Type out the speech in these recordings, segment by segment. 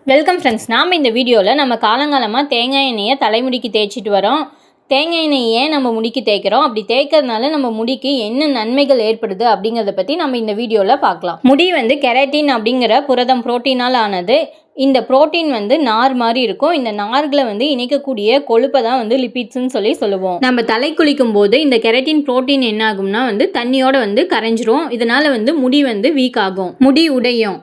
Welcome friends. நாம் இந்த வீடியோவில் நம்ம காலங்காலமாக தேங்காய் எண்ணெயை தலைமுடிக்கு தேய்ச்சிட்டு வரோம். தேங்காய் எண்ணெய் ஏன் நம்ம முடிக்கு தேய்க்கிறோம், அப்படி தேய்க்கிறதுனால நம்ம முடிக்கு என்ன நன்மைகள் ஏற்படுது அப்படிங்கிறத பற்றி நம்ம இந்த வீடியோவில் பார்க்கலாம். முடி கெராட்டின் அப்படிங்கிற புரதம் புரோட்டீனால் ஆனது. இந்த புரோட்டீன் நார் மாதிரி இருக்கும். இந்த நார்களை இணைக்கக்கூடிய கொழுப்பை தான் லிபிட்ஸ்ன்னு சொல்லுவோம். நம்ம தலை குளிக்கும் போது இந்த கெராட்டின் புரோட்டீன் என்ன ஆகும்னா தண்ணியோட கரைஞ்சிரும். இதனால முடி வீக் ஆகும், முடி உடையும்.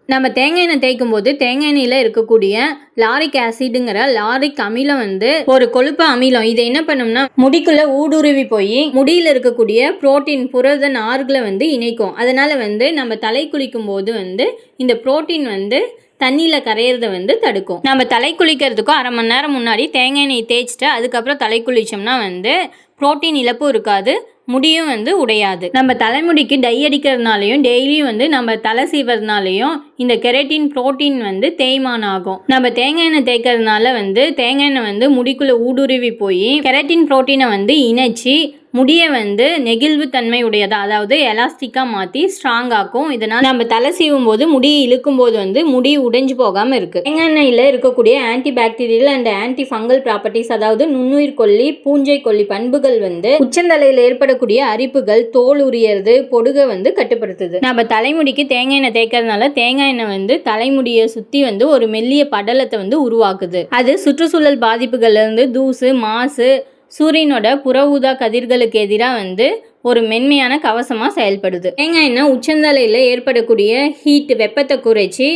நம்ம தேங்காய் எண்ணெய் தேய்க்கும் போது தேங்காய் எண்ணெயில் இருக்கக்கூடிய லாரிக் ஆசிடுங்கிற லாரிக் அமிலம் ஒரு கொழுப்பு அமிலம். இதை என்ன பண்ணும்னா முடிக்குள்ள ஊடுருவி போய் முடியில் இருக்கக்கூடிய புரோட்டீன் புரத நார்களை இணைக்கும். அதனால நம்ம தலை குளிக்கும் போது இந்த புரோட்டீன் தண்ணியில் கரையிறத தடுக்கும். நம்ம தலை குளிக்கிறதுக்கும் அரை மணி நேரம் முன்னாடி தேங்காய் எண்ணெய் தேய்ச்சிட்டு அதுக்கப்புறம் தலை குளிச்சோம்னா புரோட்டீன் இழப்பும் இருக்காது, முடியும் உடையாது. நம்ம தலைமுடிக்கு டை அடிக்கிறதுனாலையும் டெய்லியும் நம்ம தலை சீவறதுனாலையும் இந்த கெராட்டின் புரோட்டீன் தேய்மானம் ஆகும். நம்ம தேங்காய் எண்ணெய் தேய்க்கிறதுனால தேங்காய் எண்ணெய் முடிக்குள்ள ஊடுருவி போய் கெராட்டின் புரோட்டீனை இணைச்சி முடியை நெகிழ்வு தன்மை உடையதா, அதாவது எலாஸ்டிக்காக மாற்றி ஸ்ட்ராங் ஆக்கும். இதனால் நம்ம தலை சீவும் போது முடியை இழுக்கும் போது முடி உடைஞ்சு போகாமல் இருக்கு. தேங்காய் எண்ணெயில் இருக்கக்கூடிய anti bacterial and anti fungal properties, அதாவது நுண்ணுயிர் கொல்லி பூஞ்சை கொல்லி பண்புகள் உச்சந்தலையில் ஏற்படக்கூடிய அரிப்புகள், தோல் உரியறது, பொடுகை கட்டுப்படுத்துது. நம்ம தலைமுடிக்கு தேங்காய் எண்ணெய் தேய்க்கிறதுனால தேங்காய் எண்ணெய் தலைமுடியை சுற்றி ஒரு மெல்லிய படலத்தை உருவாக்குது. அது சுற்றுச்சூழல் பாதிப்புகள்ல இருந்து தூசு, மாசு, சூரியனோட புற ஊதா கதிர்களுக்கு எதிராக ஒரு மென்மையான கவசமாக செயல்படுது. தேங்காய் எண்ணெய் உச்சந்தலையில் ஏற்படக்கூடிய ஹீட், வெப்பத்தை குறைச்சி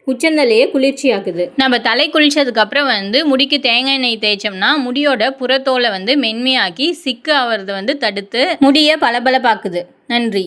உச்சந்தலையை குளிர்ச்சியாக்குது. நம்ம தலை குளிச்சதுக்கு அப்புறம் முடிக்கு தேங்காய் எண்ணெய் தேய்ச்சோம்னா முடியோட புறத்தோலை மென்மையாக்கி சிக்கு ஆவறதை தடுத்து முடியை பளபளப்பாக்குது. நன்றி.